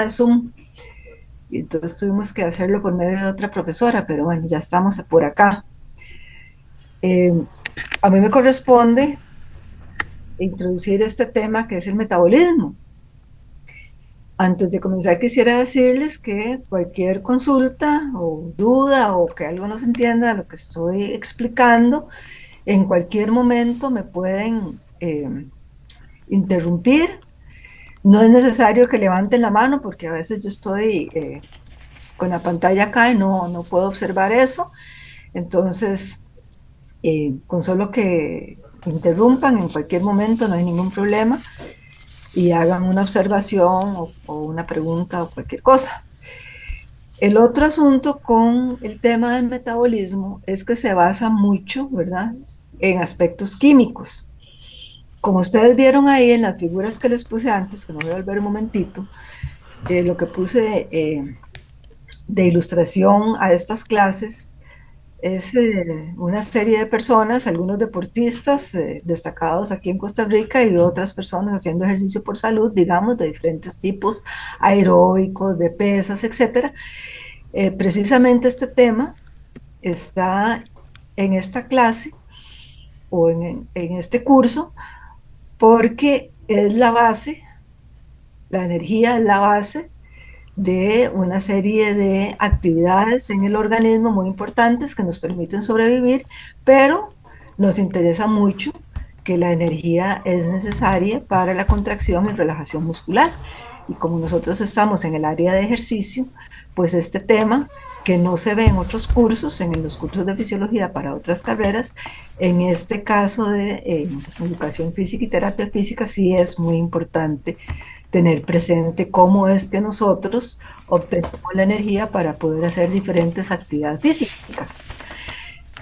de Zoom, y entonces tuvimos que hacerlo por medio de otra profesora, pero bueno, ya estamos por acá. Eh, a mí me corresponde introducir este tema que es el metabolismo. Antes de comenzar, quisiera decirles que cualquier consulta o duda o que algo no se entienda de lo que estoy explicando, en cualquier momento me pueden interrumpir. No es necesario que levanten la mano porque a veces yo estoy con la pantalla acá y no puedo observar eso. Entonces, con solo que interrumpan en cualquier momento, no hay ningún problema y hagan una observación o una pregunta o cualquier cosa. El otro asunto con el tema del metabolismo es que se basa mucho, ¿verdad?, en aspectos químicos. Como ustedes vieron ahí en las figuras que les puse antes, que me voy a volver un momentito, lo que puse de ilustración a estas clases es una serie de personas, algunos deportistas destacados aquí en Costa Rica y otras personas haciendo ejercicio por salud, digamos, de diferentes tipos, aeróbicos, de pesas, etcétera. Precisamente este tema está en esta clase o en este curso porque es la base, la energía es la base de una serie de actividades en el organismo muy importantes que nos permiten sobrevivir, pero nos interesa mucho que la energía es necesaria para la contracción y relajación muscular. Y como nosotros estamos en el área de ejercicio, pues este tema que no se ve en otros cursos, en los cursos de fisiología para otras carreras, en este caso de educación física y terapia física sí es muy importante tener presente cómo es que nosotros obtenemos la energía para poder hacer diferentes actividades físicas.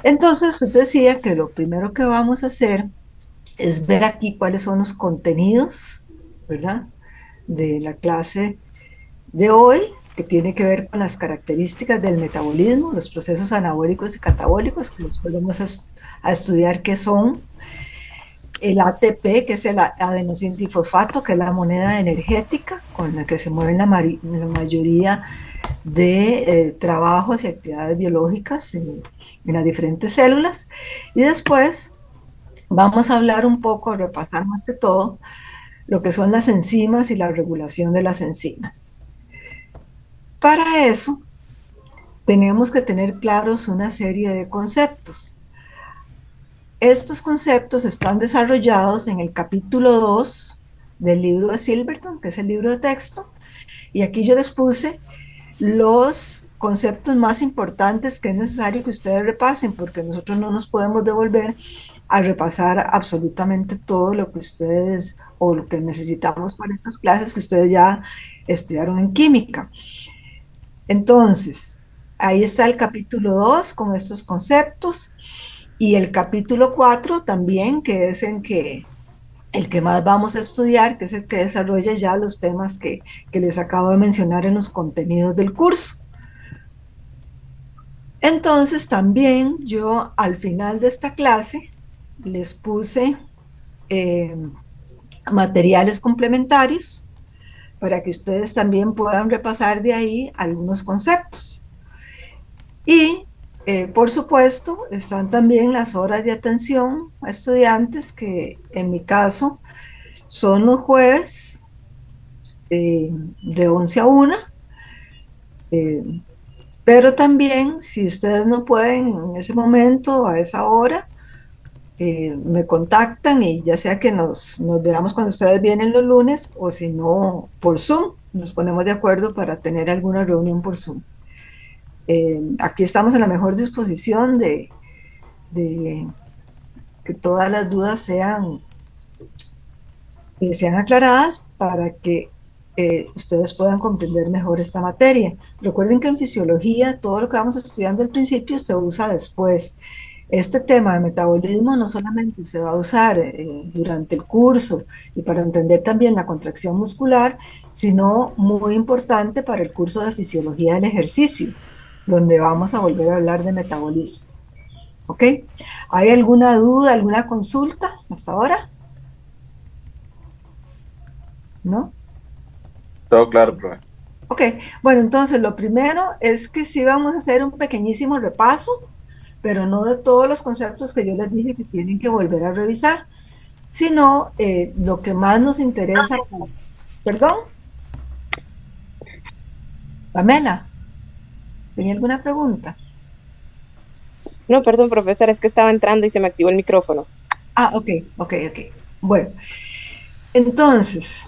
Entonces, decía que lo primero que vamos a hacer es ver aquí cuáles son los contenidos, ¿verdad?, de la clase de hoy, que tiene que ver con las características del metabolismo, los procesos anabólicos y catabólicos, que los podemos a estudiar qué son, el ATP, que es el adenosindifosfato, que es la moneda energética con la que se mueven la mayoría de trabajos y actividades biológicas en las diferentes células. Y después vamos a hablar un poco, repasar más que todo, lo que son las enzimas y la regulación de las enzimas. Para eso, tenemos que tener claros una serie de conceptos. Estos conceptos están desarrollados en el capítulo 2 del libro de Silverton, que es el libro de texto, y aquí yo les puse los conceptos más importantes que es necesario que ustedes repasen, porque nosotros no nos podemos devolver a repasar absolutamente todo lo que ustedes o lo que necesitamos para estas clases que ustedes ya estudiaron en química. Entonces, ahí está el capítulo 2 con estos conceptos y el capítulo 4 también, que es en que el que más vamos a estudiar, que es el que desarrolla ya los temas que les acabo de mencionar en los contenidos del curso. Entonces también yo al final de esta clase les puse eh, materiales complementarios para que ustedes también puedan repasar de ahí algunos conceptos. Y por supuesto están también las horas de atención a estudiantes que en mi caso son los jueves de 11 a 1, eh, pero también si ustedes no pueden en ese momento, a esa hora, me contactan y ya sea que nos veamos cuando ustedes vienen los lunes o si no por Zoom, nos ponemos de acuerdo para tener alguna reunión por Zoom. Aquí estamos en la mejor disposición de que todas las dudas sean aclaradas para que ustedes puedan comprender mejor esta materia. Recuerden que en fisiología todo lo que vamos estudiando al principio se usa después. Este tema de metabolismo no solamente se va a usar durante el curso y para entender también la contracción muscular, sino muy importante para el curso de fisiología del ejercicio, donde vamos a volver a hablar de metabolismo. ¿Ok? ¿Hay alguna duda, alguna consulta hasta ahora? ¿No? Todo claro, profe. Ok, bueno, entonces lo primero es que sí vamos a hacer un pequeñísimo repaso, pero no de todos los conceptos que yo les dije que tienen que volver a revisar, sino lo que más nos interesa. Perdón, Pamela, ¿tenía alguna pregunta? No, perdón, profesor, es que estaba entrando y se me activó el micrófono. Ah, ok, ok, ok. Bueno, entonces,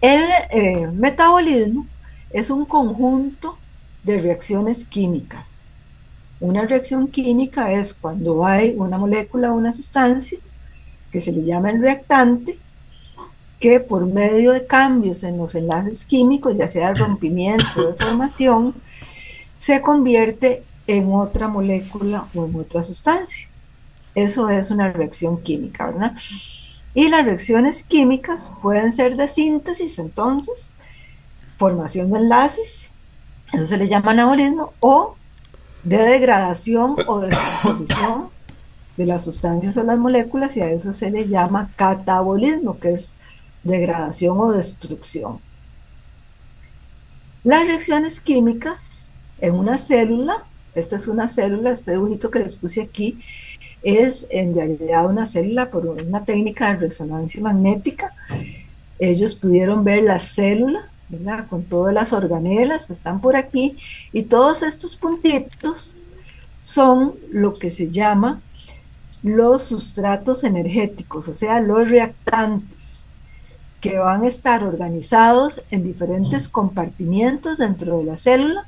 el metabolismo es un conjunto de reacciones químicas. Una reacción química es cuando hay una molécula o una sustancia que se le llama el reactante, que por medio de cambios en los enlaces químicos, ya sea de rompimiento o de formación, se convierte en otra molécula o en otra sustancia. Eso es una reacción química, ¿verdad? Y las reacciones químicas pueden ser de síntesis, entonces, formación de enlaces, eso se le llama anabolismo, o de degradación o descomposición de las sustancias o las moléculas, y a eso se le llama catabolismo, que es degradación o destrucción. Las reacciones químicas en una célula, esta es una célula, este dibujito que les puse aquí, es en realidad una célula por una técnica de resonancia magnética. Ellos pudieron ver la célula, ¿verdad? Con todas las organelas que están por aquí, y todos estos puntitos son lo que se llama los sustratos energéticos, o sea, los reactantes, que van a estar organizados en diferentes compartimientos dentro de la célula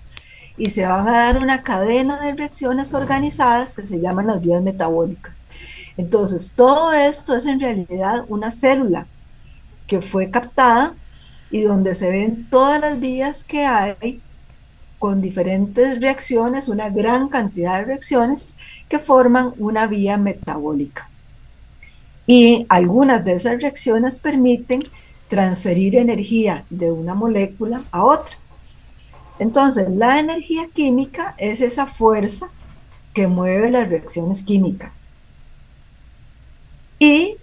y se van a dar una cadena de reacciones organizadas que se llaman las vías metabólicas. Entonces, todo esto es en realidad una célula que fue captada y donde se ven todas las vías que hay con diferentes reacciones, una gran cantidad de reacciones que forman una vía metabólica. Y algunas de esas reacciones permiten transferir energía de una molécula a otra. Entonces, la energía química es esa fuerza que mueve las reacciones químicas. Y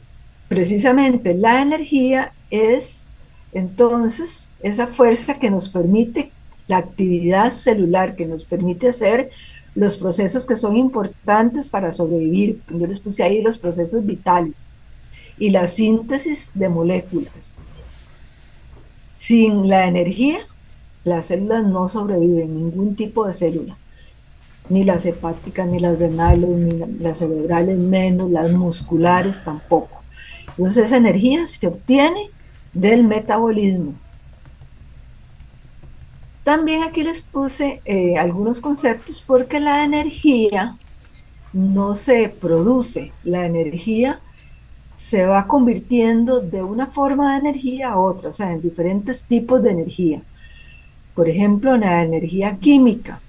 precisamente la energía es entonces esa fuerza que nos permite la actividad celular, que nos permite hacer los procesos que son importantes para sobrevivir. Yo les puse ahí los procesos vitales y la síntesis de moléculas. Sin la energía, las células no sobreviven, ningún tipo de célula, ni las hepáticas, ni las renales, ni las cerebrales, menos las musculares tampoco. Entonces esa energía se obtiene del metabolismo. También aquí les puse algunos conceptos porque la energía no se produce, la energía se va convirtiendo de una forma de energía a otra, o sea, en diferentes tipos de energía. Por ejemplo, la energía química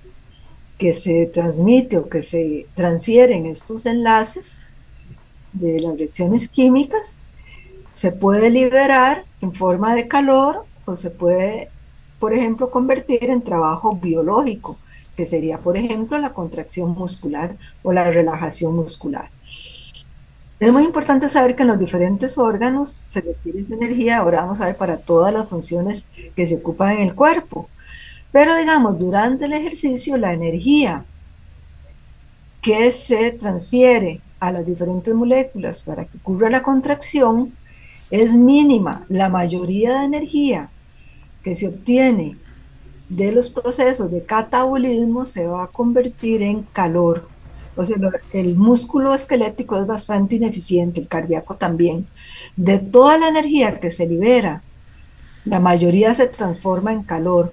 que se transmite o que se transfiere en estos enlaces de las reacciones químicas se puede liberar en forma de calor o se puede, por ejemplo, convertir en trabajo biológico, que sería, por ejemplo, la contracción muscular o la relajación muscular. Es muy importante saber que en los diferentes órganos se requiere esa energía. Ahora vamos a ver para todas las funciones que se ocupan en el cuerpo. Pero digamos, durante el ejercicio, la energía que se transfiere a las diferentes moléculas para que ocurra la contracción es mínima. La mayoría de energía que se obtiene de los procesos de catabolismo se va a convertir en calor. O sea, el músculo esquelético es bastante ineficiente, el cardíaco también. De toda la energía que se libera, la mayoría se transforma en calor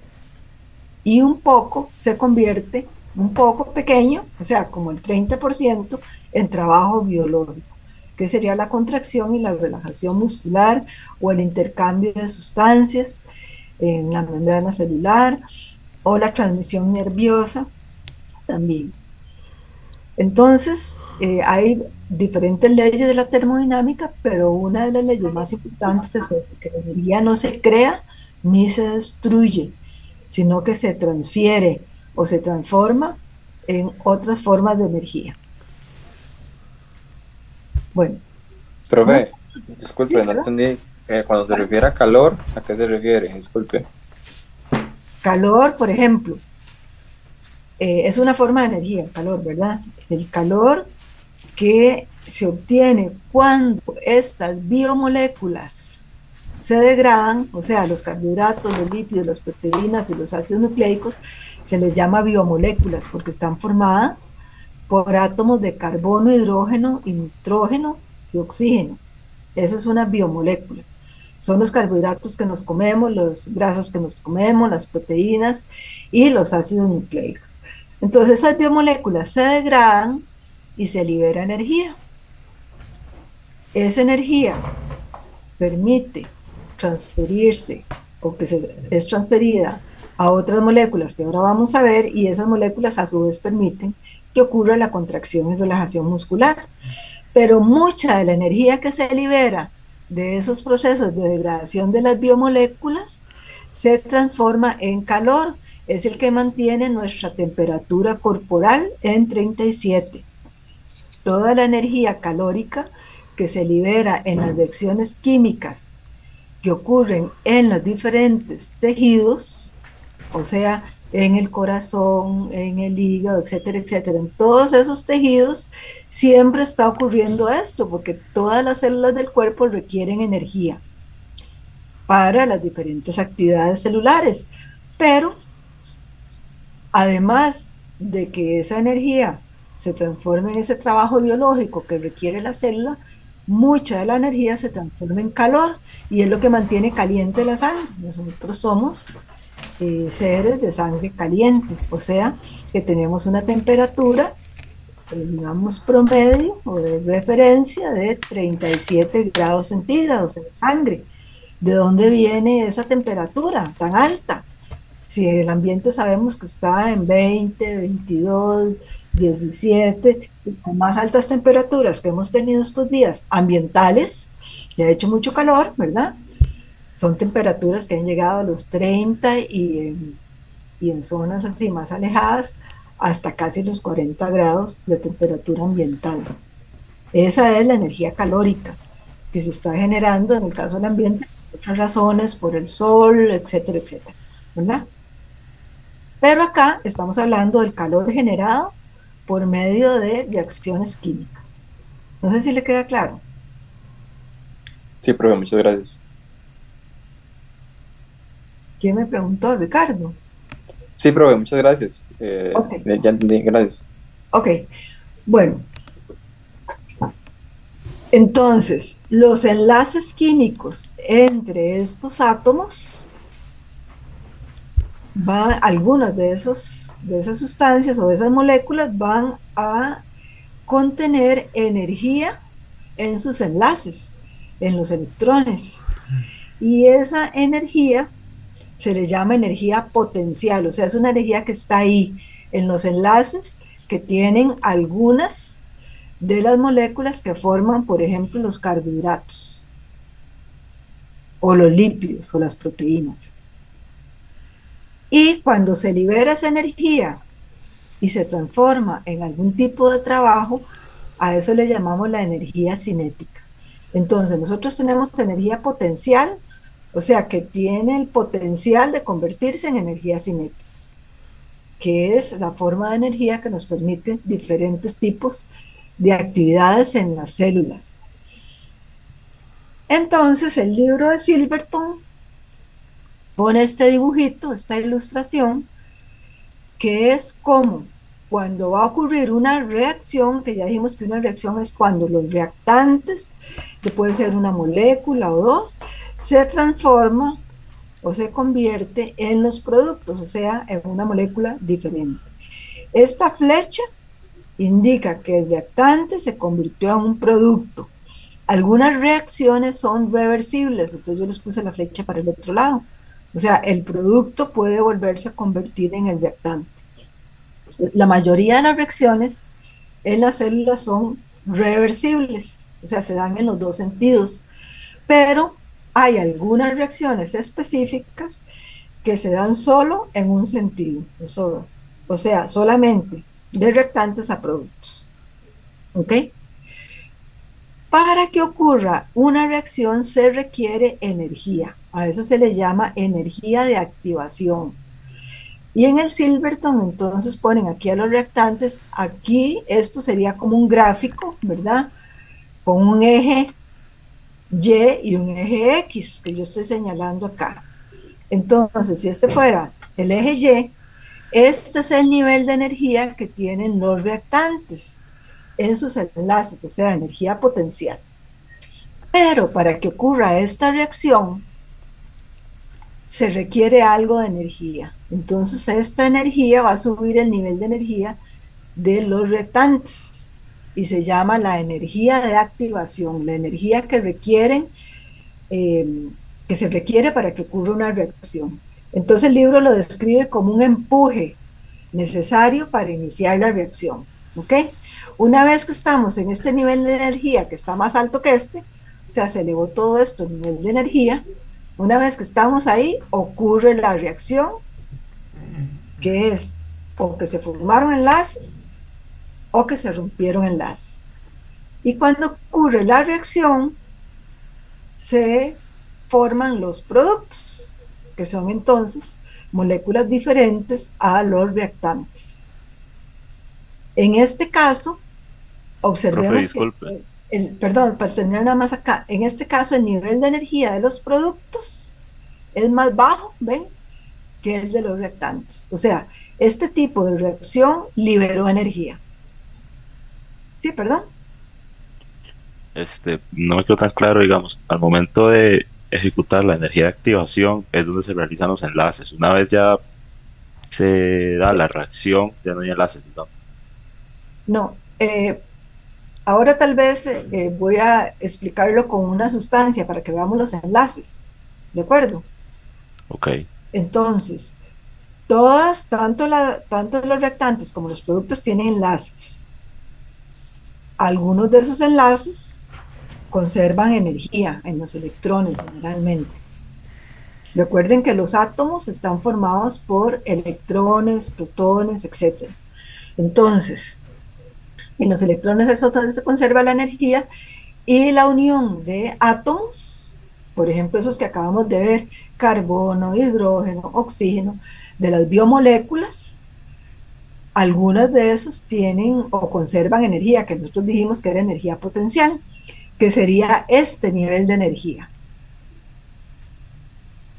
y un poco se convierte, un poco pequeño, o sea, como el 30%, en trabajo biológico, que sería la contracción y la relajación muscular o el intercambio de sustancias en la membrana celular o la transmisión nerviosa también. Entonces, hay diferentes leyes de la termodinámica, pero una de las leyes más importantes es esa, que la energía no se crea ni se destruye, sino que se transfiere o se transforma en otras formas de energía. Bueno, no sé, Profe, ¿sí, disculpe, no verdad? entendí. Cuando se refiere a calor, ¿a qué se refiere? Disculpe. calor, por ejemplo, es una forma de energía, el calor, ¿verdad? El calor que se obtiene cuando estas biomoléculas se degradan, o sea, los carbohidratos, los lípidos, las proteínas y los ácidos nucleicos, se les llama biomoléculas porque están formadas por átomos de carbono, hidrógeno y nitrógeno y oxígeno. Eso es una biomolécula. Son los carbohidratos que nos comemos, las grasas que nos comemos, las proteínas y los ácidos nucleicos. Entonces esas biomoléculas se degradan y se libera energía. Esa energía permite transferirse o que es transferida a otras moléculas que ahora vamos a ver, y esas moléculas a su vez permiten que ocurra la contracción y relajación muscular. Pero mucha de la energía que se libera de esos procesos de degradación de las biomoléculas se transforma en calor. Es el que mantiene nuestra temperatura corporal en 37. Toda la energía calórica que se libera en las reacciones químicas que ocurren en los diferentes tejidos, o sea, en el corazón, en el hígado, etcétera, etcétera. En todos esos tejidos siempre está ocurriendo esto, porque todas las células del cuerpo requieren energía para las diferentes actividades celulares. Pero además de que esa energía se transforme en ese trabajo biológico que requiere la célula, mucha de la energía se transforma en calor y es lo que mantiene caliente la sangre. Nosotros somos seres de sangre caliente, o sea, que tenemos una temperatura, digamos, promedio o de referencia de 37 grados centígrados en la sangre. ¿De dónde viene esa temperatura tan alta? Si el ambiente sabemos que está en 20, 22, 17, con más altas temperaturas que hemos tenido estos días ambientales, ya ha hecho mucho calor, ¿verdad? Son temperaturas que han llegado a los 30 y en zonas así más alejadas hasta casi los 40 grados de temperatura ambiental. Esa es la energía calórica que se está generando en el caso del ambiente por otras razones, por el sol, etcétera, etcétera, ¿verdad? Pero acá estamos hablando del calor generado por medio de reacciones químicas. No sé si le queda claro. Sí, profe, muchas gracias. ¿Quién me preguntó? Ricardo. Sí, profe, muchas gracias. Ok. Ya entendí, gracias. Ok, bueno. Entonces, los enlaces químicos entre estos átomos, algunas de esas sustancias o de esas moléculas van a contener energía en sus enlaces, en los electrones. Y esa energía se le llama energía potencial, o sea, es una energía que está ahí en los enlaces que tienen algunas de las moléculas que forman, por ejemplo, los carbohidratos o los lípidos o las proteínas. Y cuando se libera esa energía y se transforma en algún tipo de trabajo, a eso le llamamos la energía cinética. Entonces, nosotros tenemos energía potencial, o sea, que tiene el potencial de convertirse en energía cinética, que es la forma de energía que nos permite diferentes tipos de actividades en las células. Entonces, el libro de Silverton pone este dibujito, esta ilustración, que es como cuando va a ocurrir una reacción, que ya dijimos que una reacción es cuando los reactantes, que puede ser una molécula o dos, se transforma o se convierte en los productos, o sea, en una molécula diferente. Esta flecha indica que el reactante se convirtió en un producto. Algunas reacciones son reversibles, entonces yo les puse la flecha para el otro lado. O sea, el producto puede volverse a convertir en el reactante. La mayoría de las reacciones en las células son reversibles, o sea, se dan en los dos sentidos, pero hay algunas reacciones específicas que se dan solo en un sentido, o sea, solamente de reactantes a productos. ¿Ok? Para que ocurra una reacción se requiere energía, a eso se le llama energía de activación. Y en el Silverton, entonces ponen aquí a los reactantes. Aquí esto sería como un gráfico, ¿verdad? Con un eje Y y un eje X, que yo estoy señalando acá. Entonces, si este fuera el eje Y, este es el nivel de energía que tienen los reactantes en sus enlaces, o sea, energía potencial. Pero para que ocurra esta reacción, se requiere algo de energía. Entonces, esta energía va a subir el nivel de energía de los reactantes y se llama la energía de activación, la energía que requieren, que se requiere para que ocurra una reacción. Entonces el libro lo describe como un empuje necesario para iniciar la reacción. ¿Ok? Una vez que estamos en este nivel de energía que está más alto que este, o sea, se elevó todo esto a nivel de energía, una vez que estamos ahí, ocurre la reacción, que es o que se formaron enlaces o que se rompieron enlaces. Y cuando ocurre la reacción, se forman los productos, que son entonces moléculas diferentes a los reactantes. En este caso, Profe, observemos que, disculpe. perdón, para terminar nada más acá, en este caso el nivel de energía de los productos es más bajo, ¿ven?, que el de los reactantes. O sea, este tipo de reacción liberó energía. Sí, perdón. No me quedó tan claro, digamos, al momento de ejecutar la energía de activación es donde se realizan los enlaces. Una vez ya se da la reacción, ya no hay enlaces, digamos. No, ahora tal vez voy a explicarlo con una sustancia para que veamos los enlaces. ¿De acuerdo? Ok, Entonces, todas, tanto los reactantes como los productos tienen enlaces. Algunos de esos enlaces conservan energía en los electrones generalmente. Recuerden que los átomos están formados por electrones, protones, etc. Entonces, en los electrones es donde se conserva la energía y la unión de átomos, por ejemplo, esos que acabamos de ver, carbono, hidrógeno, oxígeno, de las biomoléculas, algunas de esos tienen o conservan energía, que nosotros dijimos que era energía potencial, que sería este nivel de energía.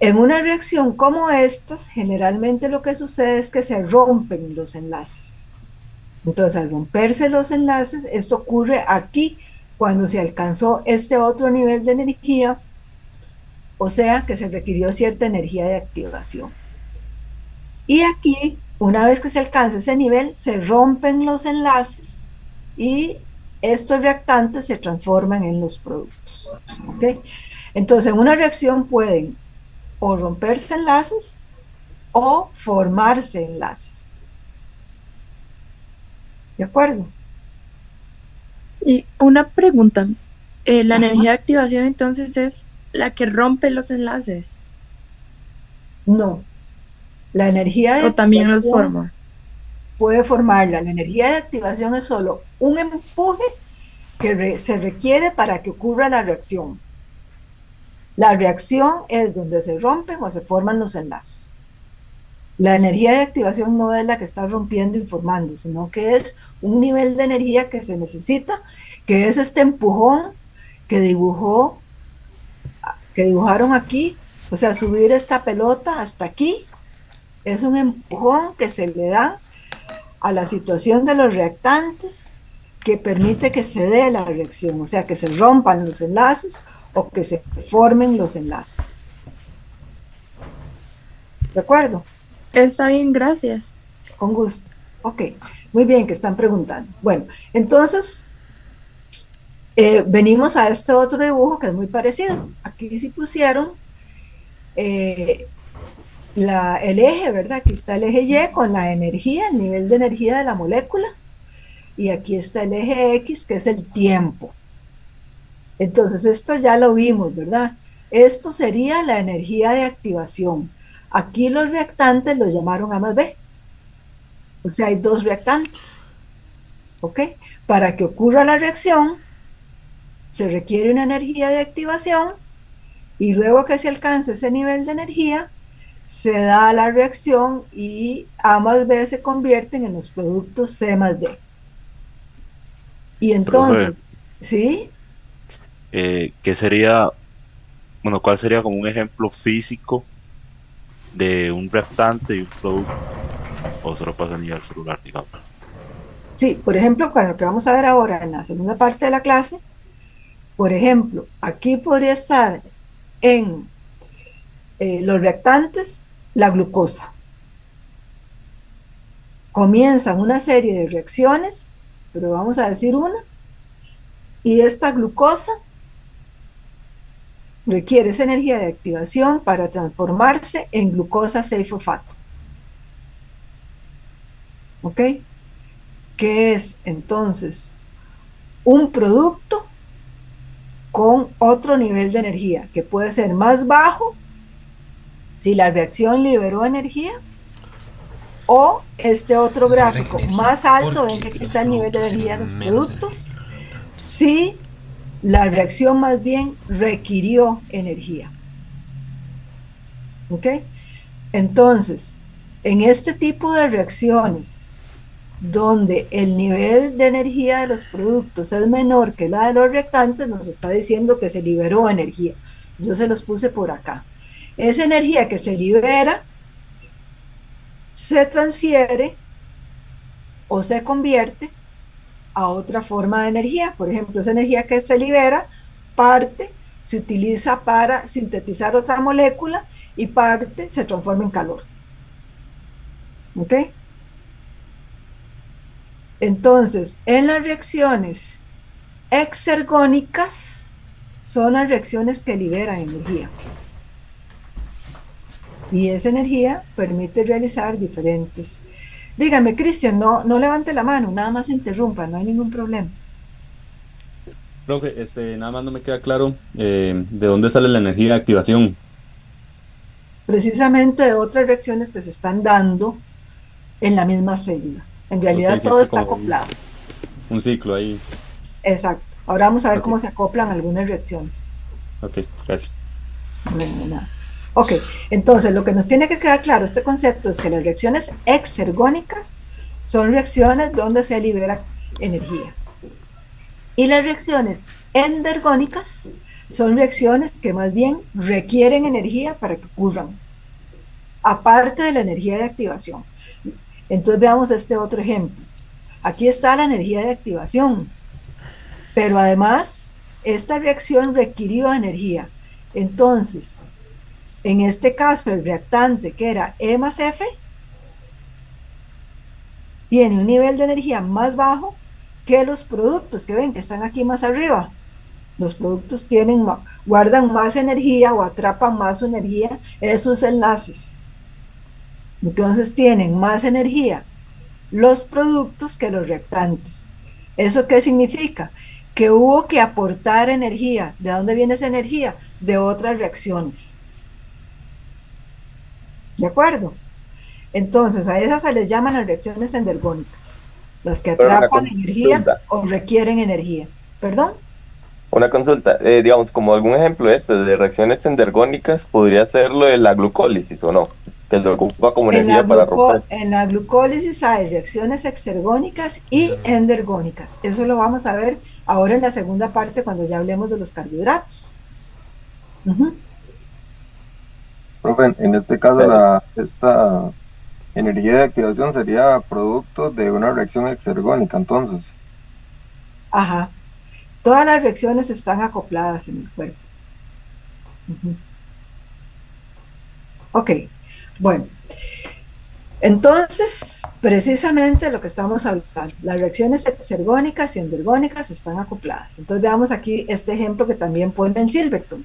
En una reacción como estas, generalmente lo que sucede es que se rompen los enlaces. Entonces, al romperse los enlaces, esto ocurre aquí cuando se alcanzó este otro nivel de energía, o sea que se requirió cierta energía de activación. Y aquí, una vez que se alcanza ese nivel, se rompen los enlaces y estos reactantes se transforman en los productos. ¿Okay? Entonces, en una reacción pueden o romperse enlaces o formarse enlaces. ¿De acuerdo? Y una pregunta, la Ajá. energía de activación entonces es la que rompe los enlaces No, la energía de o también los activación forma. puede formarla. La energía de activación es solo un empuje que se requiere para que ocurra la reacción. La reacción es donde se rompen o se forman los enlaces. La energía de activación no es la que está rompiendo y formando, sino que es un nivel de energía que se necesita, que es este empujón que dibujaron aquí, o sea, subir esta pelota hasta aquí, es un empujón que se le da a la situación de los reactantes que permite que se dé la reacción, o sea, que se rompan los enlaces o que se formen los enlaces. ¿De acuerdo? Está bien, gracias. Con gusto. Ok, muy bien que están preguntando. Bueno, entonces venimos a este otro dibujo que es muy parecido. Aquí sí pusieron el eje, ¿verdad? Aquí está el eje Y con la energía, el nivel de energía de la molécula. Y aquí está el eje X, que es el tiempo. Entonces, esto ya lo vimos, ¿verdad? Esto sería la energía de activación. Aquí los reactantes los llamaron A más B. O sea, hay dos reactantes. ¿Ok? Para que ocurra la reacción, se requiere una energía de activación y luego que se alcance ese nivel de energía, se da la reacción y A más B se convierten en los productos C más D. Y Profe, entonces, ¿sí? ¿qué sería, bueno, cuál sería como un ejemplo físico de un reactante y un producto? O solo pasa a nivel celular, digamos. Sí, por ejemplo, con lo que vamos a ver ahora en la segunda parte de la clase, por ejemplo, aquí podría estar en los reactantes la glucosa. Comienzan una serie de reacciones, pero vamos a decir una, y esta glucosa requiere esa energía de activación para transformarse en glucosa 6-fosfato. ¿Ok? Que es entonces un producto con otro nivel de energía, que puede ser más bajo si la reacción liberó energía, o este otro gráfico más alto, ven que aquí está el nivel de energía de los productos, si la reacción más bien requirió energía. ¿Ok? Entonces, en este tipo de reacciones, donde el nivel de energía de los productos es menor que la de los reactantes, nos está diciendo que se liberó energía. Yo se los puse por acá. Esa energía que se libera se transfiere o se convierte a otra forma de energía. Por ejemplo, esa energía que se libera, parte se utiliza para sintetizar otra molécula y parte se transforma en calor. ¿Ok? Entonces, en las reacciones exergónicas son las reacciones que liberan energía. Y esa energía permite realizar diferentes. Dígame, Cristian, no levante la mano, nada más interrumpa, no hay ningún problema. Profe, nada más no me queda claro de dónde sale la energía de activación. Precisamente de otras reacciones que se están dando en la misma célula. En Ok, realidad todo siempre está como acoplado. un ciclo ahí. Exacto. Ahora vamos a ver Ok, cómo se acoplan algunas reacciones. ok, gracias. Nada. Ok, entonces lo que nos tiene que quedar claro este concepto es que las reacciones exergónicas son reacciones donde se libera energía. Y las reacciones endergónicas son reacciones que más bien requieren energía para que ocurran, aparte de la energía de activación. Entonces veamos este otro ejemplo. Aquí está la energía de activación, pero además esta reacción requirió energía. Entonces, en este caso, el reactante, que era E más F, tiene un nivel de energía más bajo que los productos que ven que están aquí más arriba. Los productos guardan más energía o atrapan más energía en sus enlaces. Entonces tienen más energía los productos que los reactantes. ¿Eso qué significa? Que hubo que aportar energía. ¿De dónde viene esa energía? De otras reacciones. ¿De acuerdo? Entonces, a esas se les llaman las reacciones endergónicas, las que Pero una atrapan energía consulta, o requieren energía. ¿Perdón? una consulta, digamos, como algún ejemplo de reacciones endergónicas, podría ser lo de la glucólisis o no, que lo ocupa como energía para romper. En la glucólisis hay reacciones exergónicas y endergónicas. Eso lo vamos a ver ahora en la segunda parte cuando ya hablemos de los carbohidratos. Profe, en este caso, esta energía de activación sería producto de una reacción exergónica, entonces. Ajá. Todas las reacciones están acopladas en el cuerpo. Ok, bueno. Entonces, precisamente lo que estamos hablando, las reacciones exergónicas y endergónicas están acopladas. Entonces veamos aquí este ejemplo que también pone en Silverton.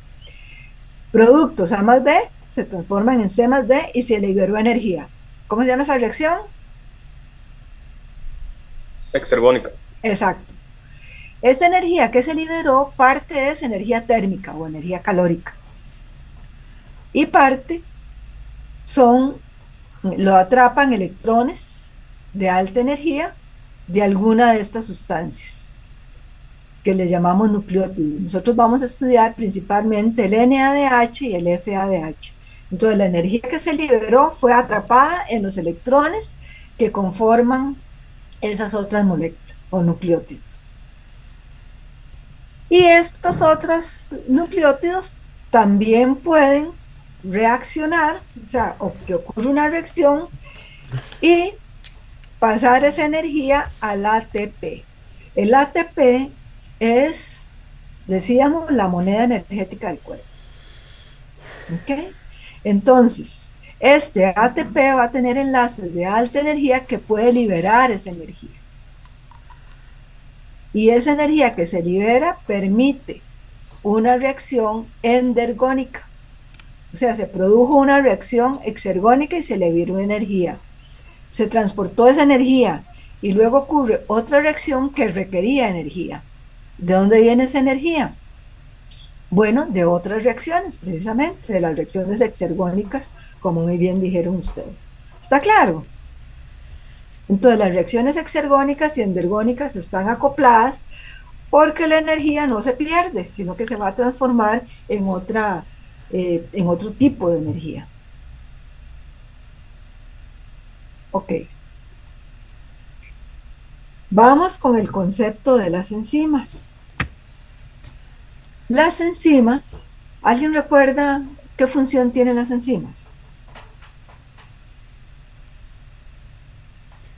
Productos A más B se transforman en C más D y se liberó energía. ¿Cómo se llama esa reacción? Exergónica. Exacto. Esa energía que se liberó, parte es energía térmica o energía calórica. Y parte lo atrapan electrones de alta energía de alguna de estas sustancias que le llamamos nucleótidos. Nosotros vamos a estudiar principalmente el NADH y el FADH. Entonces la energía que se liberó fue atrapada en los electrones que conforman esas otras moléculas o nucleótidos. Y estos otros nucleótidos también pueden reaccionar, o sea, o que ocurre una reacción y pasar esa energía al ATP. El ATP es, decíamos, la moneda energética del cuerpo. ¿Ok? Entonces, este ATP va a tener enlaces de alta energía que puede liberar esa energía. Y esa energía que se libera permite una reacción endergónica. O sea, se produjo una reacción exergónica y se liberó energía. Se transportó esa energía y luego ocurre otra reacción que requería energía. ¿De dónde viene esa energía? Bueno, de otras reacciones, precisamente, de las reacciones exergónicas, como muy bien dijeron ustedes. ¿Está claro? Entonces, las reacciones exergónicas y endergónicas están acopladas porque la energía no se pierde, sino que se va a transformar en otro tipo de energía. Ok. Vamos con el concepto de las enzimas. Las enzimas, ¿alguien recuerda qué función tienen las enzimas?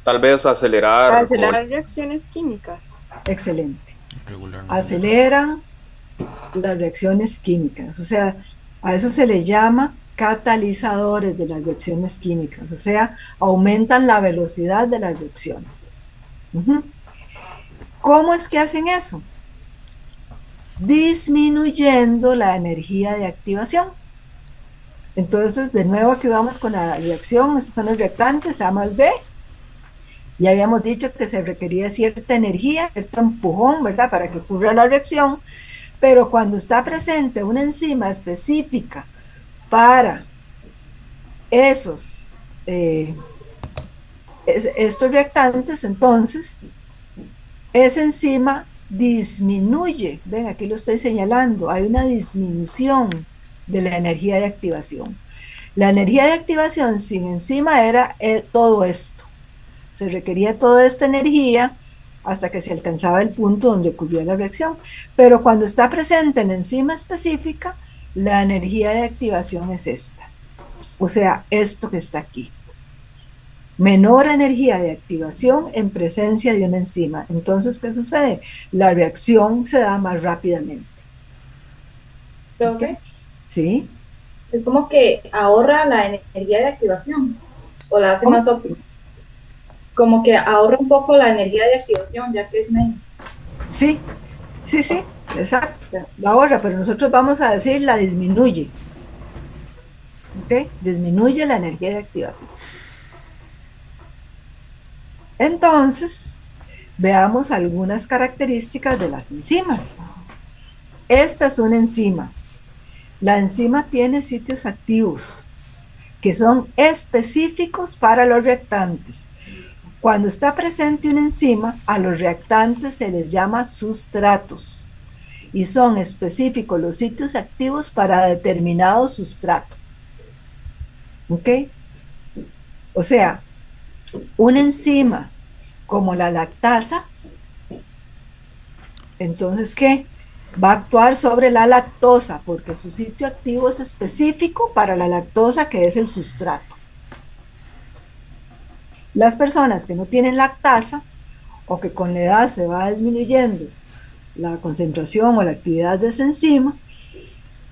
Tal vez acelerar. Reacciones químicas. Excelente. Regularmente. Aceleran las reacciones químicas, o sea, a eso se le llama catalizadores de las reacciones químicas, o sea, aumentan la velocidad de las reacciones. ¿Cómo es que hacen eso? Disminuyendo la energía de activación. Entonces, de nuevo aquí vamos con la reacción, esos son los reactantes, A más B. Ya habíamos dicho que se requería cierta energía, cierto empujón, ¿verdad?, para que ocurra la reacción, pero cuando está presente una enzima específica para estos reactantes, entonces esa enzima disminuye, ven, aquí lo estoy señalando, hay una disminución de la energía de activación. La energía de activación sin enzima era todo esto. Se requería toda esta energía hasta que se alcanzaba el punto donde ocurría la reacción. Pero cuando está presente la enzima específica, la energía de activación es esta. O sea, esto que está aquí. Menor energía de activación en presencia de una enzima. Entonces, ¿qué sucede? La reacción se da más rápidamente. ¿Profe? ¿Sí? Es como que ahorra la energía de activación o la hace más óptima. Como que ahorra un poco la energía de activación, ya que es menos. Sí, exacto. La ahorra, pero nosotros vamos a decir la disminuye. ¿Ok? Disminuye la energía de activación. Entonces, veamos algunas características de las enzimas. Esta es una enzima. La enzima tiene sitios activos que son específicos para los reactantes. Cuando está presente una enzima, a los reactantes se les llama sustratos y son específicos los sitios activos para determinado sustrato. ¿Ok? O sea, una enzima como la lactasa, entonces, ¿qué? Va a actuar sobre la lactosa porque su sitio activo es específico para la lactosa, que es el sustrato. Las personas que no tienen lactasa o que con la edad se va disminuyendo la concentración o la actividad de esa enzima,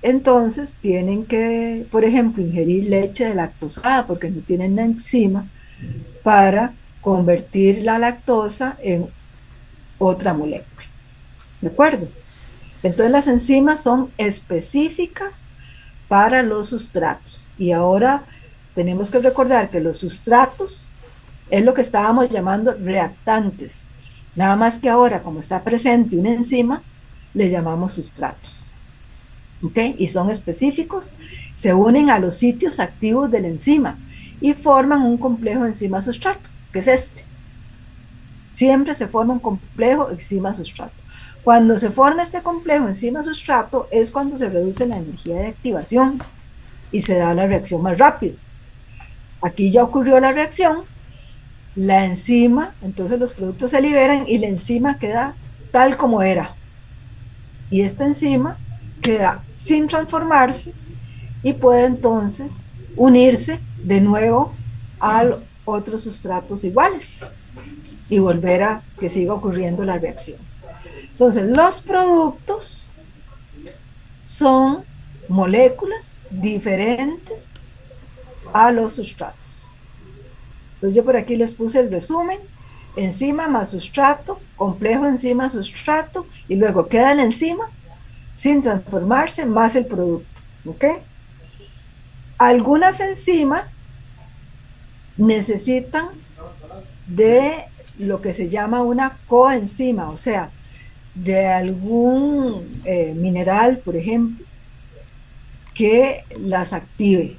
entonces tienen que, por ejemplo, ingerir leche de lactosada porque no tienen la enzima para convertir la lactosa en otra molécula. ¿De acuerdo? Entonces las enzimas son específicas para los sustratos. Y ahora tenemos que recordar que los sustratos es lo que estábamos llamando reactantes. Nada más que ahora, como está presente una enzima, le llamamos sustratos. ¿Ok? Y son específicos, se unen a los sitios activos de la enzima y forman un complejo enzima-sustrato, que es este. Siempre se forma un complejo enzima-sustrato. Cuando se forma este complejo enzima-sustrato es cuando se reduce la energía de activación. y se da la reacción más rápido. Aquí ya ocurrió la reacción, la enzima, entonces los productos se liberan y la enzima queda tal como era. Y esta enzima queda sin transformarse y puede entonces unirse de nuevo a otros sustratos iguales y volver a que siga ocurriendo la reacción. Entonces, los productos son moléculas diferentes a los sustratos. Entonces, yo por aquí les puse el resumen: enzima más sustrato, complejo enzima sustrato, y luego queda la enzima sin transformarse más el producto. ¿Ok? Algunas enzimas necesitan de lo que se llama una coenzima, o sea, de algún mineral, por ejemplo, que las active.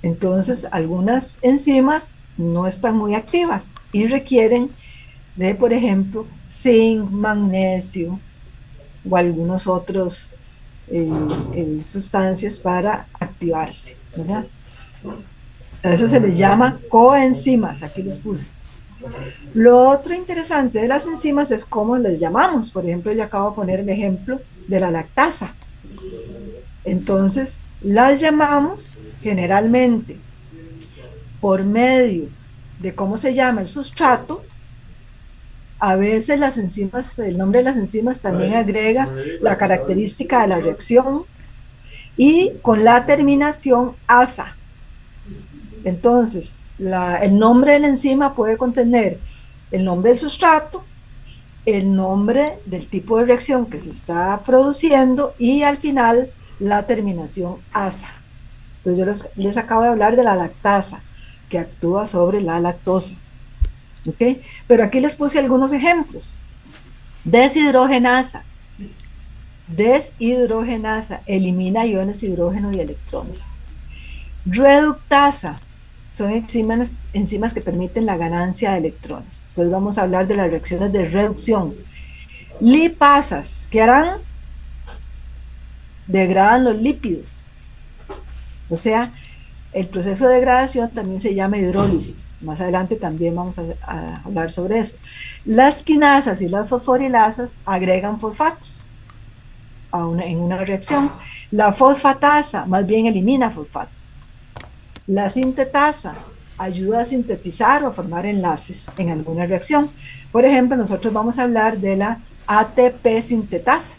Entonces, algunas enzimas no están muy activas y requieren de, por ejemplo, zinc, magnesio o algunos otros sustancias para activarse, ¿verdad? A eso se les llama coenzimas, aquí les puse. Lo otro interesante de las enzimas es cómo les llamamos. Por ejemplo, yo acabo de poner el ejemplo de la lactasa. Entonces, las llamamos generalmente por medio de cómo se llama el sustrato. A veces las enzimas, el nombre de las enzimas también agrega la característica de la reacción y con la terminación asa. Entonces, el nombre de la enzima puede contener el nombre del sustrato, el nombre del tipo de reacción que se está produciendo y al final la terminación asa. Entonces yo les acabo de hablar de la lactasa, que actúa sobre la lactosa. ¿Ok? Pero aquí les puse algunos ejemplos. Deshidrogenasa. Deshidrogenasa elimina iones hidrógeno y electrones. Reductasa son enzimas que permiten la ganancia de electrones. Después vamos a hablar de las reacciones de reducción. Lipasas, ¿qué harán? Degradan los lípidos. O sea, el proceso de degradación también se llama hidrólisis. Más adelante también vamos a hablar sobre eso. Las quinasas y las fosforilasas agregan fosfatos en una reacción. La fosfatasa más bien elimina fosfato. La sintetasa ayuda a sintetizar o a formar enlaces en alguna reacción. Por ejemplo, nosotros vamos a hablar de la ATP sintetasa,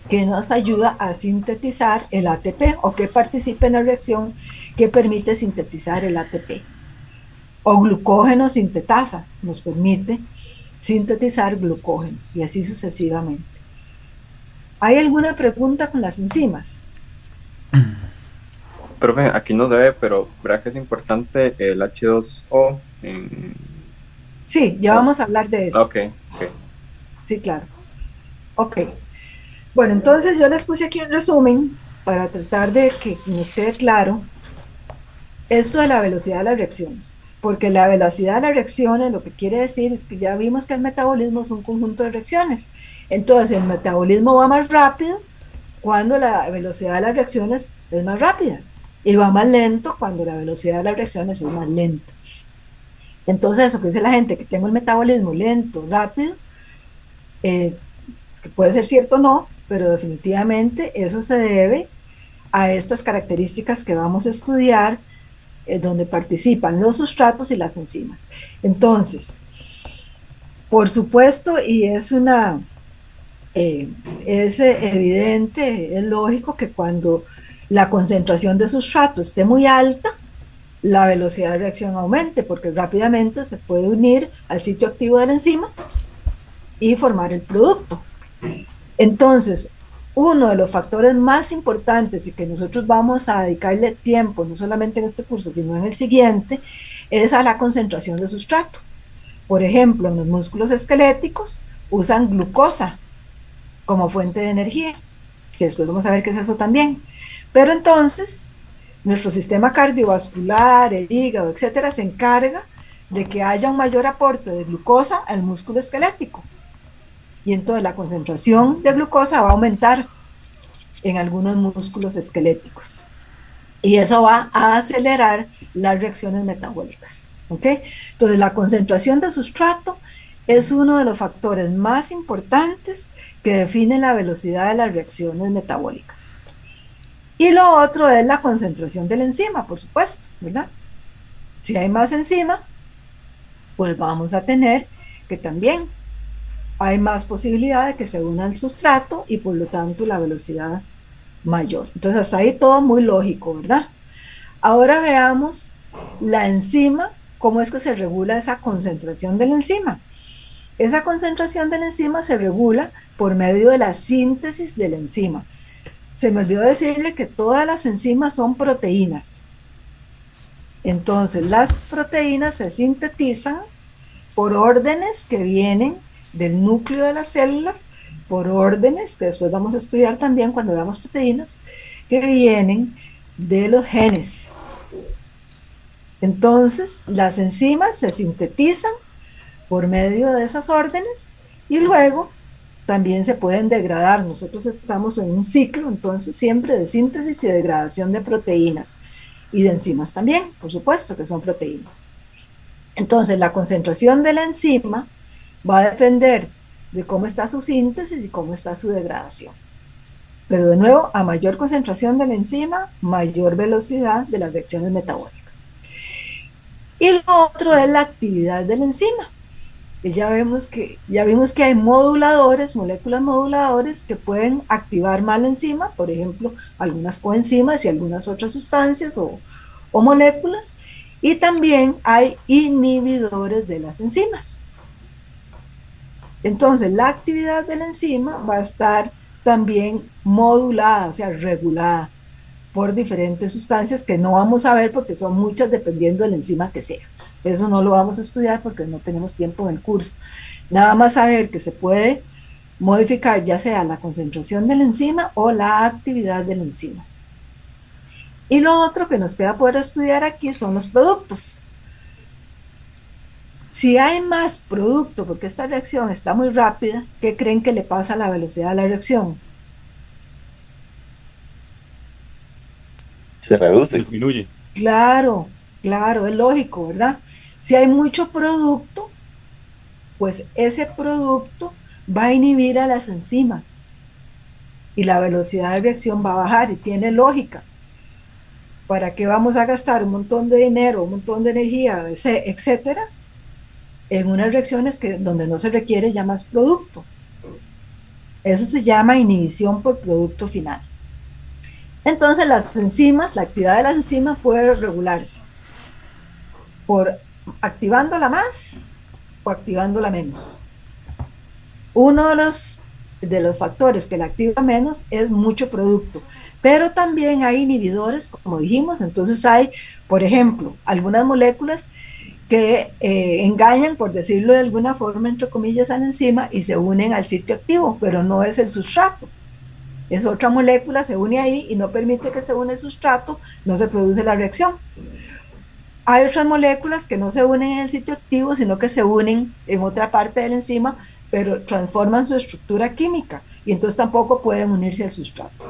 que nos ayuda a sintetizar el ATP o que participa en la reacción que permite sintetizar el ATP. O glucógeno sintetasa nos permite sintetizar glucógeno y así sucesivamente. ¿Hay alguna pregunta con las enzimas? Profe, aquí no se ve, pero ¿verdad que es importante el H2O? Sí, ya vamos a hablar de eso. Ok. Sí, claro. Ok. Bueno, entonces yo les puse aquí un resumen para tratar de que nos quede claro esto de la velocidad de las reacciones. Porque la velocidad de las reacciones lo que quiere decir es que ya vimos que el metabolismo es un conjunto de reacciones. Entonces el metabolismo va más rápido cuando la velocidad de las reacciones es más rápida. Y va más lento cuando la velocidad de las reacciones es más lenta. Entonces eso que dice la gente, que tengo el metabolismo lento, rápido, que puede ser cierto o no, pero definitivamente eso se debe a estas características que vamos a estudiar, donde participan los sustratos y las enzimas. Entonces, por supuesto, y es evidente, es lógico que cuando la concentración de sustrato esté muy alta, la velocidad de reacción aumente, porque rápidamente se puede unir al sitio activo de la enzima y formar el producto. Entonces, uno de los factores más importantes y que nosotros vamos a dedicarle tiempo, no solamente en este curso, sino en el siguiente, es a la concentración de sustrato. Por ejemplo, en los músculos esqueléticos usan glucosa como fuente de energía, que después vamos a ver qué es eso también. Pero entonces, nuestro sistema cardiovascular, el hígado, etcétera, se encarga de que haya un mayor aporte de glucosa al músculo esquelético. Y entonces la concentración de glucosa va a aumentar. en algunos músculos esqueléticos. Y eso va a acelerar las reacciones metabólicas. ¿Ok? Entonces, la concentración de sustrato es uno de los factores más importantes que define la velocidad de las reacciones metabólicas. Y lo otro es la concentración de la enzima, por supuesto, ¿verdad? Si hay más enzima, pues vamos a tener que también hay más posibilidad de que se una al sustrato y por lo tanto la velocidad mayor. Entonces hasta ahí todo muy lógico, ¿verdad? Ahora veamos la enzima, cómo es que se regula esa concentración de la enzima. Esa concentración de la enzima se regula por medio de la síntesis de la enzima. Se me olvidó decirle que todas las enzimas son proteínas. Entonces las proteínas se sintetizan por órdenes que vienen del núcleo de las células, por órdenes que después vamos a estudiar también cuando veamos proteínas, que vienen de los genes. Entonces las enzimas se sintetizan por medio de esas órdenes y luego también se pueden degradar. Nosotros estamos en un ciclo entonces siempre de síntesis y degradación de proteínas y de enzimas también, por supuesto que son proteínas. Entonces la concentración de la enzima va a depender de cómo está su síntesis y cómo está su degradación. Pero de nuevo, a mayor concentración de la enzima, mayor velocidad de las reacciones metabólicas. Y lo otro es la actividad de la enzima. Y ya vimos que hay moduladores, moléculas moduladores que pueden activar más la enzima, por ejemplo, algunas coenzimas y algunas otras sustancias o moléculas, y también hay inhibidores de las enzimas. Entonces, la actividad de la enzima va a estar también modulada, o sea, regulada por diferentes sustancias que no vamos a ver porque son muchas dependiendo de la enzima que sea. Eso no lo vamos a estudiar porque no tenemos tiempo en el curso. Nada más saber que se puede modificar ya sea la concentración de la enzima o la actividad de la enzima. Y lo otro que nos queda por estudiar aquí son los productos. Si hay más producto, porque esta reacción está muy rápida, ¿qué creen que le pasa a la velocidad de la reacción? Se reduce. Disminuye. Claro, claro, es lógico, ¿verdad? Si hay mucho producto, pues ese producto va a inhibir a las enzimas y la velocidad de reacción va a bajar y tiene lógica. ¿Para qué vamos a gastar un montón de dinero, un montón de energía, etcétera, en unas reacciones donde no se requiere ya más producto? Eso se llama inhibición por producto final. Entonces las enzimas, la actividad de las enzimas puede regularse por activándola más o activándola menos. Uno de los factores que la activa menos es mucho producto, pero también hay inhibidores, como dijimos. Entonces hay, por ejemplo, algunas moléculas que engañan, por decirlo de alguna forma, entre comillas, a la enzima y se unen al sitio activo, pero no es el sustrato. Es otra molécula, se une ahí y no permite que se une el sustrato, no se produce la reacción. Hay otras moléculas que no se unen en el sitio activo, sino que se unen en otra parte de la enzima, pero transforman su estructura química y entonces tampoco pueden unirse al sustrato.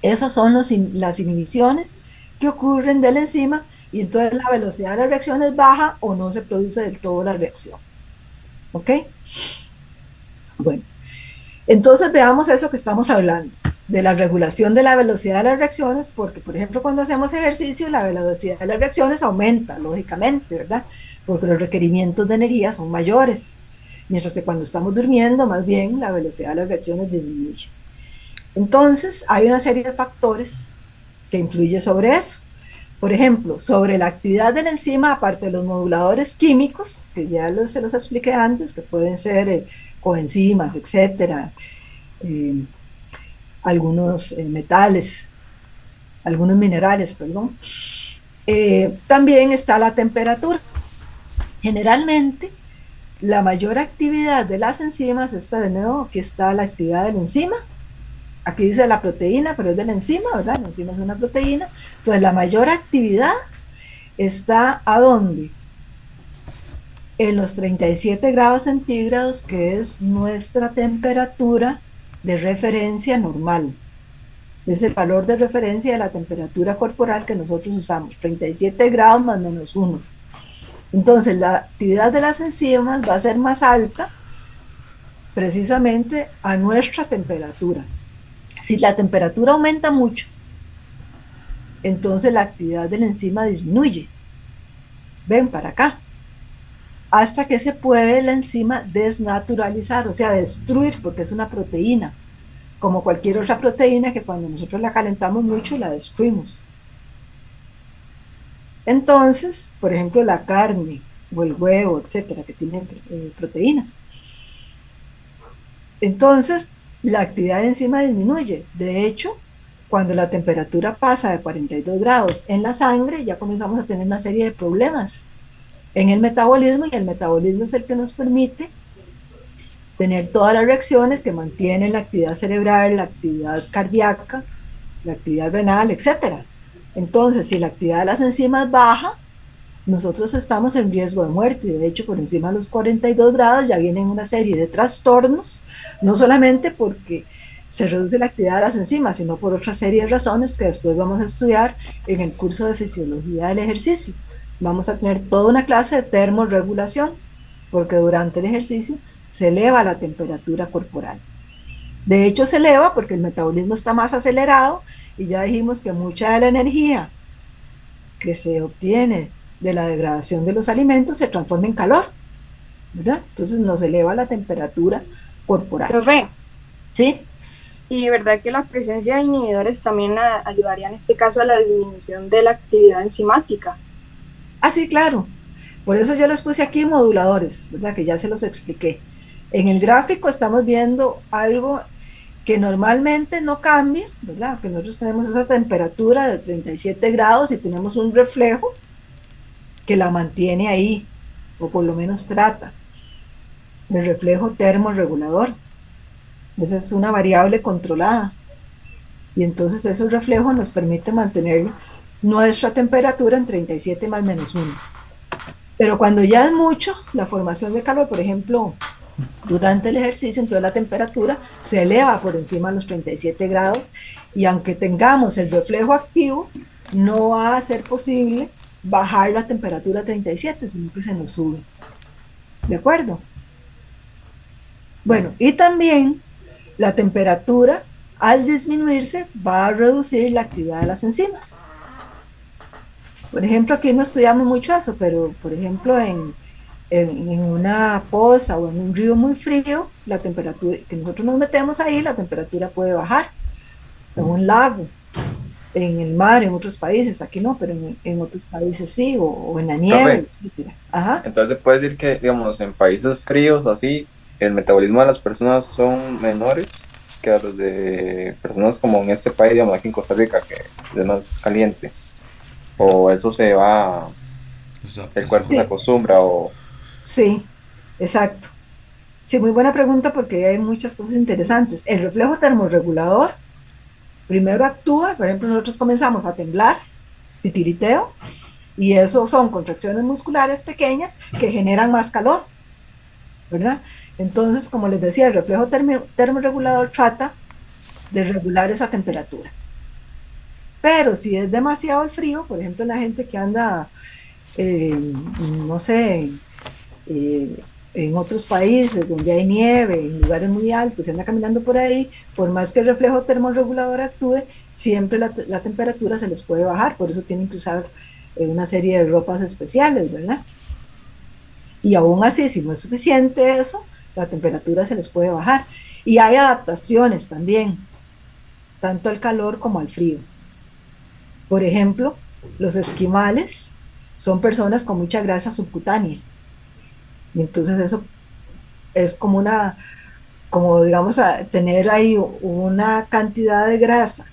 Esas son las inhibiciones que ocurren de la enzima y entonces la velocidad de la reacción es baja o no se produce del todo la reacción. ¿Ok? Bueno. Entonces veamos eso que estamos hablando, de la regulación de la velocidad de las reacciones, porque por ejemplo cuando hacemos ejercicio la velocidad de las reacciones aumenta, lógicamente, ¿verdad? Porque los requerimientos de energía son mayores, mientras que cuando estamos durmiendo más bien la velocidad de las reacciones disminuye. Entonces hay una serie de factores que influyen sobre eso. Por ejemplo, sobre la actividad de la enzima, aparte de los moduladores químicos, que ya se los expliqué antes, que pueden ser coenzimas, etcétera, algunos metales, algunos minerales, perdón. También está la temperatura. Generalmente, la mayor actividad de las enzimas está de nuevo, aquí está la actividad de la enzima. Aquí dice la proteína, pero es de la enzima, ¿verdad? La enzima es una proteína. Entonces, la mayor actividad está ¿a dónde? En los 37 grados centígrados, que es nuestra temperatura de referencia normal. Es el valor de referencia de la temperatura corporal que nosotros usamos, 37 grados más menos 1. Entonces, la actividad de las enzimas va a ser más alta precisamente a nuestra temperatura. Si la temperatura aumenta mucho, entonces la actividad de la enzima disminuye. Ven para acá. Hasta que se puede la enzima desnaturalizar, o sea, destruir, porque es una proteína, como cualquier otra proteína que cuando nosotros la calentamos mucho la destruimos. Entonces, por ejemplo, la carne o el huevo, etcétera, que tienen proteínas. Entonces, la actividad de enzima disminuye. De hecho, cuando la temperatura pasa de 42 grados en la sangre, ya comenzamos a tener una serie de problemas en el metabolismo, y el metabolismo es el que nos permite tener todas las reacciones que mantienen la actividad cerebral, la actividad cardíaca, la actividad renal, etcétera. Entonces, si la actividad de las enzimas baja, nosotros estamos en riesgo de muerte, y de hecho por encima de los 42 grados ya vienen una serie de trastornos, no solamente porque se reduce la actividad de las enzimas, sino por otra serie de razones que después vamos a estudiar en el curso de fisiología del ejercicio. Vamos a tener toda una clase de termorregulación, porque durante el ejercicio se eleva la temperatura corporal. De hecho se eleva porque el metabolismo está más acelerado, y ya dijimos que mucha de la energía que se obtiene de la degradación de los alimentos se transforma en calor, ¿verdad? Entonces nos eleva la temperatura corporal. Profe, ¿Sí? y verdad que la presencia de inhibidores también ayudaría en este caso a la disminución de la actividad enzimática. Ah, sí, claro. Por eso yo les puse aquí moduladores, ¿verdad? Que ya se los expliqué. En el gráfico estamos viendo algo que normalmente no cambia, ¿verdad? Que nosotros tenemos esa temperatura de 37 grados y tenemos un reflejo que la mantiene ahí, o por lo menos trata. El reflejo termorregulador. Esa es una variable controlada. Y entonces esos reflejos nos permiten mantener nuestra temperatura en 37 más menos 1. Pero cuando ya es mucho, la formación de calor, por ejemplo, durante el ejercicio, entonces la temperatura se eleva por encima de los 37 grados, y aunque tengamos el reflejo activo, no va a ser posible bajar la temperatura a 37, sino que se nos sube. ¿De acuerdo? Bueno, y también la temperatura, al disminuirse, va a reducir la actividad de las enzimas. Por ejemplo, aquí no estudiamos mucho eso, pero por ejemplo en una poza o en un río muy frío, la temperatura que nosotros nos metemos ahí, la temperatura puede bajar. En un lago, en el mar, en otros países, aquí no, pero en otros países sí, o en la nieve, etc. Ajá. Entonces se puede decir que, digamos, en países fríos o así, el metabolismo de las personas son menores que a los de personas como en este país, digamos, aquí en Costa Rica, que es más caliente. O eso se va, el cuerpo se acostumbra, o... Sí, exacto. Sí, muy buena pregunta, porque hay muchas cosas interesantes. El reflejo termorregulador primero actúa, por ejemplo, nosotros comenzamos a temblar, titiriteo, y eso son contracciones musculares pequeñas que generan más calor, ¿verdad? Entonces, como les decía, el reflejo termorregulador trata de regular esa temperatura. Pero si es demasiado el frío, por ejemplo, la gente que anda, no sé, en otros países donde hay nieve, en lugares muy altos, se anda caminando por ahí, por más que el reflejo termorregulador actúe, siempre la temperatura se les puede bajar, por eso tienen que usar una serie de ropas especiales, ¿verdad? Y aún así, si no es suficiente eso, la temperatura se les puede bajar. Y hay adaptaciones también, tanto al calor como al frío. Por ejemplo, los esquimales son personas con mucha grasa subcutánea. Y entonces eso es como digamos, tener ahí una cantidad de grasa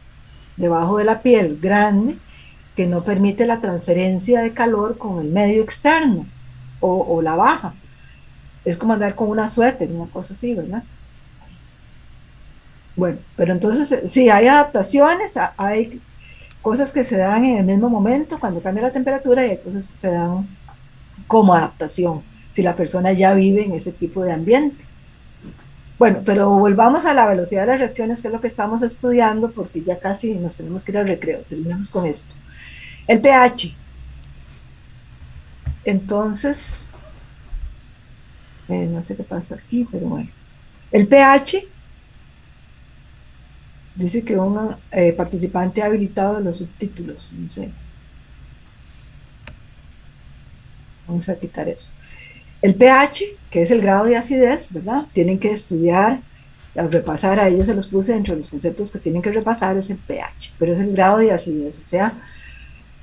debajo de la piel grande que no permite la transferencia de calor con el medio externo o la baja. Es como andar con una suéter, una cosa así, ¿verdad? Bueno, pero entonces sí, hay adaptaciones, hay cosas que se dan en el mismo momento cuando cambia la temperatura, y hay cosas que se dan como adaptación si la persona ya vive en ese tipo de ambiente. Bueno, pero volvamos a la velocidad de las reacciones, que es lo que estamos estudiando, porque ya casi nos tenemos que ir al recreo. Terminamos con esto. El pH. Entonces, no sé qué pasó aquí, pero bueno. El pH dice que un participante ha habilitado los subtítulos, no sé. Vamos a quitar eso. El pH, que es el grado de acidez, ¿verdad? Tienen que estudiar, repasar, a ellos se los puse dentro de los conceptos que tienen que repasar, es el pH, pero es el grado de acidez, o sea,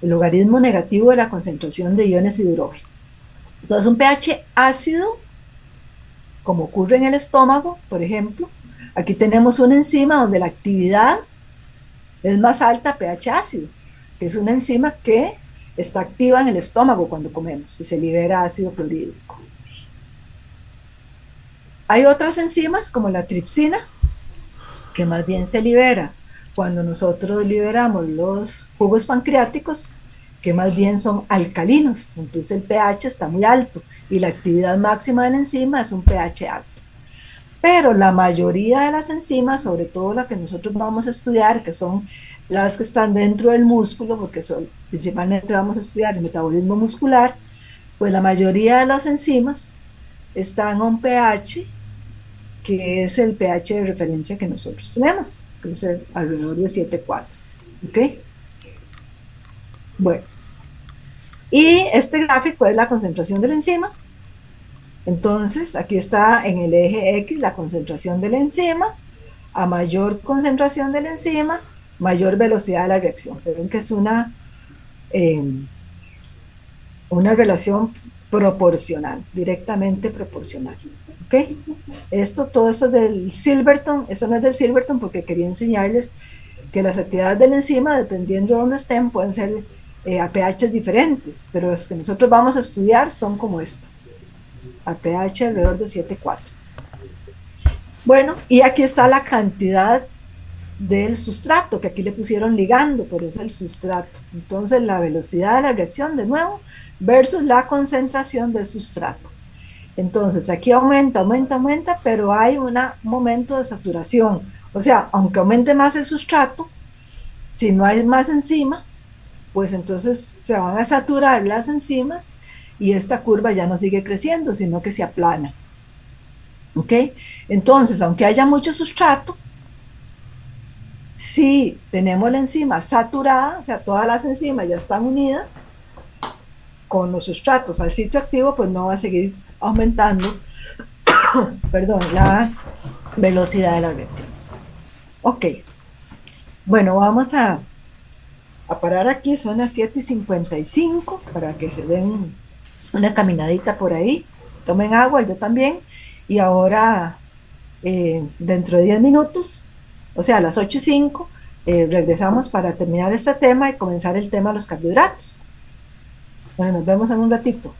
el logaritmo negativo de la concentración de iones de hidrógeno. Entonces, un pH ácido, como ocurre en el estómago, por ejemplo, aquí tenemos una enzima donde la actividad es más alta, pH ácido, que es una enzima que está activa en el estómago cuando comemos y se libera ácido clorhídrico. Hay otras enzimas como la tripsina, que más bien se libera cuando nosotros liberamos los jugos pancreáticos, que más bien son alcalinos, entonces el pH está muy alto y la actividad máxima de la enzima es un pH alto. Pero la mayoría de las enzimas, sobre todo la que nosotros vamos a estudiar, que son las que están dentro del músculo, porque principalmente vamos a estudiar el metabolismo muscular, pues la mayoría de las enzimas están a un pH que es el pH de referencia que nosotros tenemos, que es alrededor de 7,4. ¿Ok? Bueno, y este gráfico es la concentración de la enzima. Entonces, aquí está en el eje X la concentración de la enzima. A mayor concentración de la enzima, mayor velocidad de la reacción. Ven que es una relación proporcional, directamente proporcional. ¿Ok? Todo esto del Silverton, eso no es del Silverton porque quería enseñarles que las actividades de la enzima, dependiendo de dónde estén, pueden ser a pHs diferentes, pero las que nosotros vamos a estudiar son como estas, a pH alrededor de 7,4. Bueno, y aquí está la cantidad del sustrato, que aquí le pusieron ligando, pero es el sustrato. Entonces la velocidad de la reacción, de nuevo, versus la concentración del sustrato. Entonces aquí aumenta, pero hay un momento de saturación. O sea, aunque aumente más el sustrato, si no hay más enzima, pues entonces se van a saturar las enzimas y esta curva ya no sigue creciendo, sino que se aplana. ¿Ok? Entonces, aunque haya mucho sustrato, si tenemos la enzima saturada, o sea, todas las enzimas ya están unidas con los sustratos al sitio activo, pues no va a seguir aumentando perdón, la velocidad de las reacciones. Ok, bueno, vamos a parar aquí, son las 7:55, para que se den una caminadita por ahí, tomen agua, yo también, y ahora dentro de 10 minutos, o sea, a las 8:05, regresamos para terminar este tema y comenzar el tema de los carbohidratos. Bueno, nos vemos en un ratito.